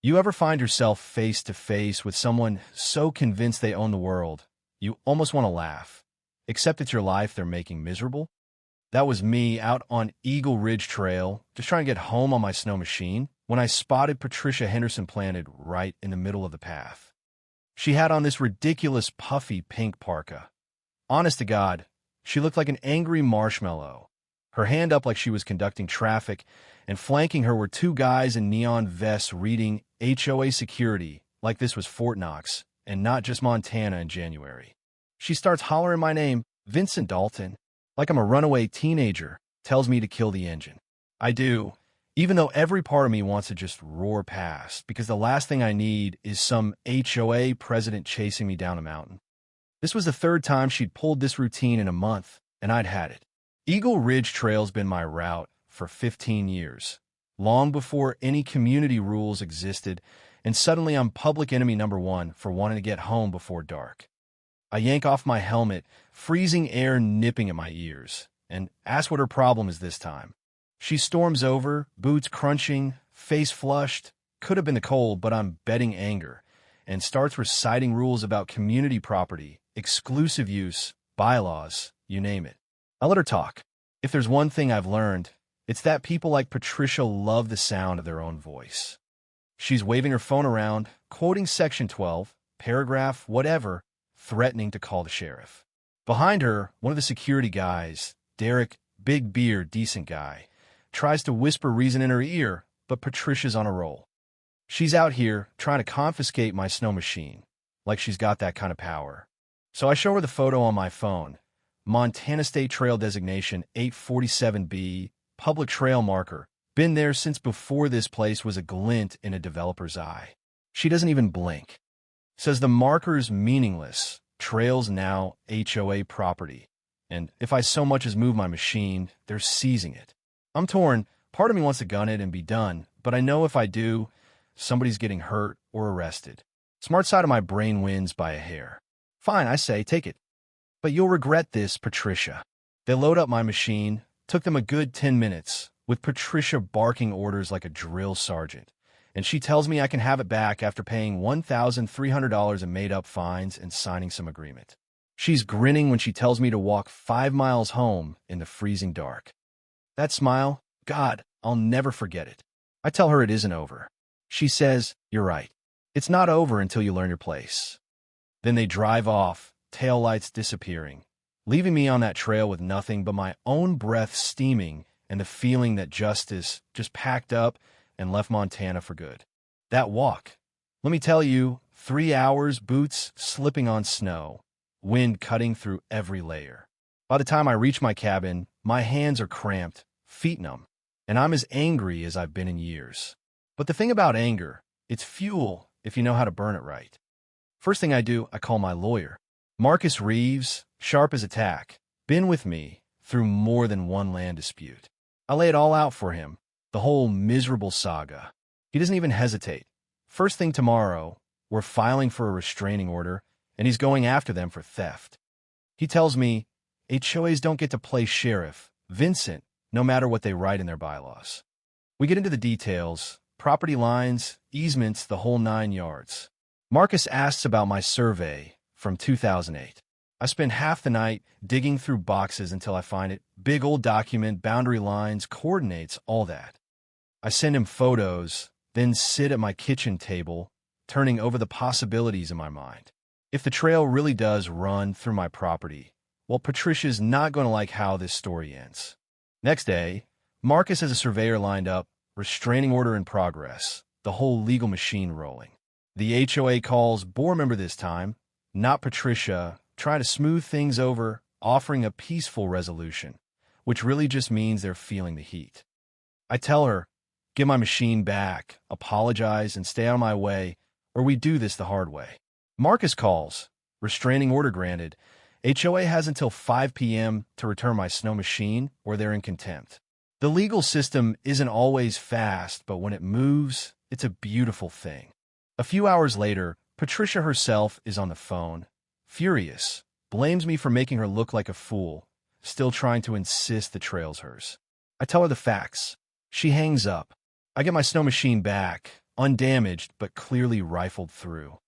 You ever find yourself face to face with someone so convinced they own the world, you almost want to laugh, except it's your life they're making miserable? That was me out on Eagle Ridge Trail, just trying to get home on my snow machine, when I spotted Patricia Henderson planted right in the middle of the path. She had on this ridiculous puffy pink parka. Honest to God, she looked like an angry marshmallow, her hand up like she was conducting traffic, and flanking her were two guys in neon vests reading HOA security like this was Fort Knox and not just Montana in January. She starts hollering my name, Vincent Dalton, like I'm a runaway teenager, tells me to kill the engine. I do, even though every part of me wants to just roar past, because the last thing I need is some HOA president chasing me down a mountain. This was the third time she'd pulled this routine in a month, and I'd had it. Eagle Ridge Trail's been my route for 15 years, long before any community rules existed, and suddenly I'm public enemy number one for wanting to get home before dark. I yank off my helmet, freezing air nipping at my ears, and ask what her problem is this time. She storms over, boots crunching, face flushed, could have been the cold, but I'm betting anger, and starts reciting rules about community property, exclusive use, bylaws, you name it. I let her talk. If there's one thing I've learned, it's that people like Patricia love the sound of their own voice. She's waving her phone around, quoting Section 12, paragraph whatever, threatening to call the sheriff. Behind her, one of the security guys, Derek, big beard, decent guy, tries to whisper reason in her ear, but Patricia's on a roll. She's out here trying to confiscate my snow machine, like she's got that kind of power. So I show her the photo on my phone. Montana State Trail Designation 847B, public trail marker. Been there since before this place was a glint in a developer's eye. She doesn't even blink. Says the marker's meaningless. Trail's now HOA property. And if I so much as move my machine, they're seizing it. I'm torn. Part of me wants to gun it and be done, but I know if I do, somebody's getting hurt or arrested. Smart side of my brain wins by a hair. Fine, I say, take it. But you'll regret this, Patricia. They load up my machine. Took them a good 10 minutes, with Patricia barking orders like a drill sergeant. And she tells me I can have it back after paying $1,300 in made-up fines and signing some agreement. She's grinning when she tells me to walk 5 miles home in the freezing dark. That smile, God, I'll never forget it. I tell her it isn't over. She says, you're right. It's not over until you learn your place. Then they drive off, taillights disappearing, leaving me on that trail with nothing but my own breath steaming and the feeling that justice just packed up and left Montana for good. That walk, let me tell you, 3 hours, boots slipping on snow, wind cutting through every layer. By the time I reach my cabin, my hands are cramped, feet numb, and I'm as angry as I've been in years. But the thing about anger, it's fuel if you know how to burn it right. First thing I do, I call my lawyer. Marcus Reeves, sharp as a tack, been with me through more than one land dispute. I lay it all out for him, the whole miserable saga. He doesn't even hesitate. First thing tomorrow, we're filing for a restraining order, and he's going after them for theft. He tells me, HOAs don't get to play sheriff, Vincent, no matter what they write in their bylaws. We get into the details, property lines, easements, the whole 9 yards. Marcus asks about my survey from 2008. I spend half the night digging through boxes until I find it. Big old document, boundary lines, coordinates, all that. I send him photos, then sit at my kitchen table, turning over the possibilities in my mind. If the trail really does run through my property, well, Patricia's not going to like how this story ends. Next day, Marcus has a surveyor lined up, restraining order in progress, the whole legal machine rolling. The HOA calls board member this time, not Patricia, trying to smooth things over, offering a peaceful resolution, which really just means they're feeling the heat. I tell her, give my machine back, apologize, and stay out of my way, or we do this the hard way. Marcus calls, restraining order granted. HOA has until 5 p.m. to return my snow machine, or they're in contempt. The legal system isn't always fast, but when it moves, it's a beautiful thing. A few hours later, Patricia herself is on the phone, furious, blames me for making her look like a fool, still trying to insist the trail's hers. I tell her the facts. She hangs up. I get my snow machine back, undamaged but clearly rifled through.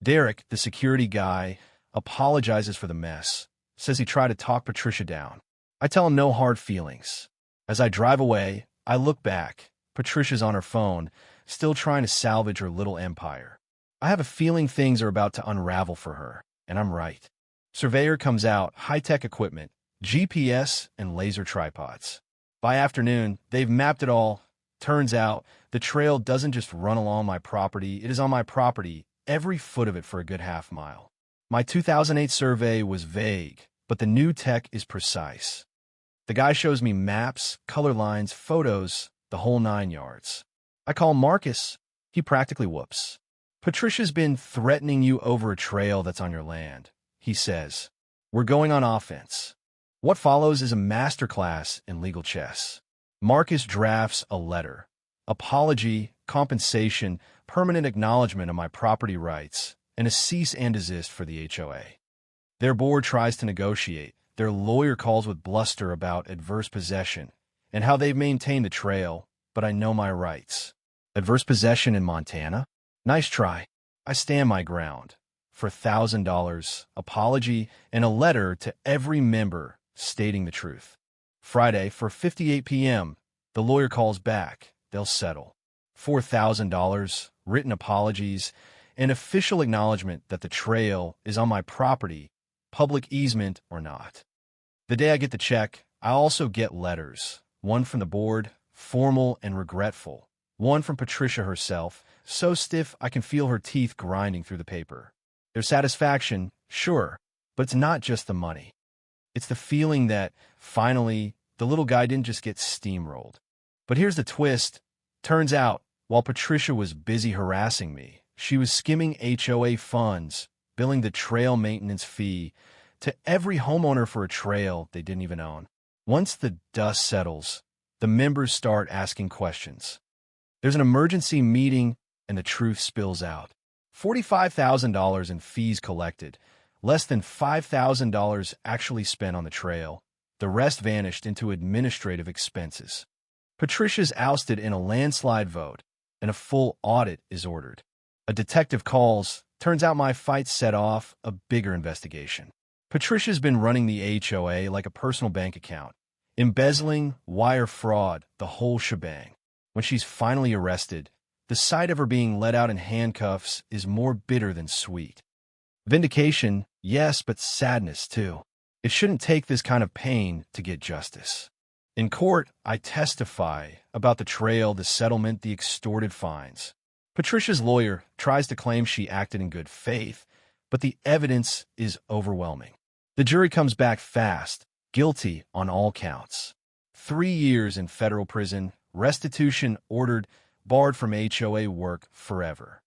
Derek, the security guy, apologizes for the mess, says he tried to talk Patricia down. I tell him no hard feelings. As I drive away, I look back. Patricia's on her phone, still trying to salvage her little empire. I have a feeling things are about to unravel for her, and I'm right. Surveyor comes out, high-tech equipment, GPS and laser tripods. By afternoon, they've mapped it all. Turns out, the trail doesn't just run along my property, it is on my property, every foot of it for a good half-mile. My 2008 survey was vague, but the new tech is precise. The guy shows me maps, color lines, photos, the whole 9 yards. I call Marcus. He practically whoops. Patricia's been threatening you over a trail that's on your land, he says. We're going on offense. What follows is a masterclass in legal chess. Marcus drafts a letter. Apology, compensation, permanent acknowledgement of my property rights, and a cease and desist for the HOA. Their board tries to negotiate. Their lawyer calls with bluster about adverse possession and how they've maintained the trail, but I know my rights. Adverse possession in Montana? Nice try. I stand my ground. For $1,000, apology, and a letter to every member stating the truth. Friday, for 5:58 p.m., the lawyer calls back. They'll settle. $4,000, written apologies, an official acknowledgement that the trail is on my property, public easement or not. The day I get the check, I also get letters. One from the board, formal and regretful. One from Patricia herself, so stiff I can feel her teeth grinding through the paper. Their satisfaction, sure, but it's not just the money. It's the feeling that, finally, the little guy didn't just get steamrolled. But here's the twist. Turns out, while Patricia was busy harassing me, she was skimming HOA funds, billing the trail maintenance fee to every homeowner for a trail they didn't even own. Once the dust settles, the members start asking questions. There's an emergency meeting, and the truth spills out. $45,000 in fees collected, less than $5,000 actually spent on the trail. The rest vanished into administrative expenses. Patricia's ousted in a landslide vote, and a full audit is ordered. A detective calls. Turns out my fight set off a bigger investigation. Patricia's been running the HOA like a personal bank account, embezzling, wire fraud, the whole shebang. When she's finally arrested, the sight of her being let out in handcuffs is more bitter than sweet. Vindication, yes, but sadness too. It shouldn't take this kind of pain to get justice. In court, I testify about the trail, the settlement, the extorted fines. Patricia's lawyer tries to claim she acted in good faith, but the evidence is overwhelming. The jury comes back fast, guilty on all counts. 3 years in federal prison, restitution ordered, barred from HOA work forever.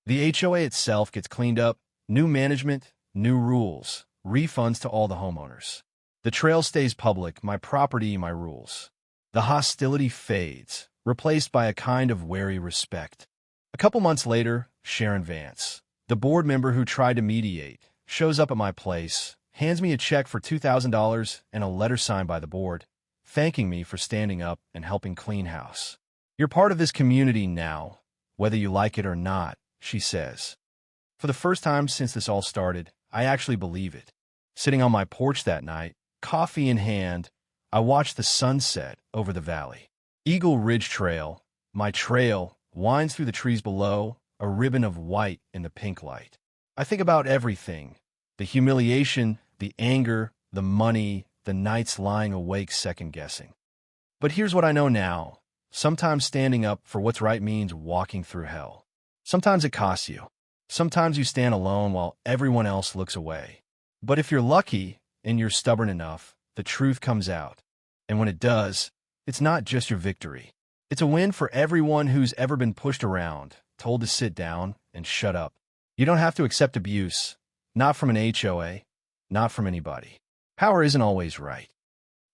The HOA itself gets cleaned up, new management, new rules, refunds to all the homeowners. The trail stays public, my property, my rules. The hostility fades, replaced by a kind of wary respect. A couple months later, Sharon Vance, the board member who tried to mediate, shows up at my place, hands me a check for $2,000 and a letter signed by the board, thanking me for standing up and helping clean house. You're part of this community now, whether you like it or not, she says. For the first time since this all started, I actually believe it. Sitting on my porch that night, coffee in hand, I watched the sunset over the valley. Eagle Ridge Trail, my trail, winds through the trees below, a ribbon of white in the pink light. I think about everything, the humiliation, the anger, the money, the nights lying awake second-guessing. But here's what I know now. Sometimes standing up for what's right means walking through hell. Sometimes it costs you. Sometimes you stand alone while everyone else looks away. But if you're lucky and you're stubborn enough, the truth comes out. And when it does, it's not just your victory. It's a win for everyone who's ever been pushed around, told to sit down and shut up. You don't have to accept abuse, not from an HOA, not from anybody. Power isn't always right.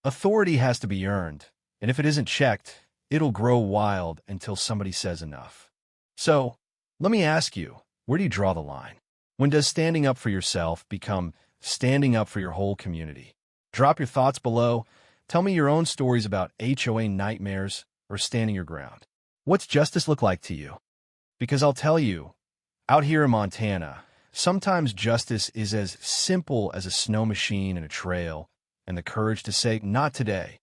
Authority has to be earned, and if it isn't checked, it'll grow wild until somebody says enough. So, let me ask you, where do you draw the line? When does standing up for yourself become standing up for your whole community? Drop your thoughts below. Tell me your own stories about HOA nightmares or standing your ground. What's justice look like to you? Because I'll tell you, out here in Montana, sometimes justice is as simple as a snow machine and a trail, and the courage to say, not today.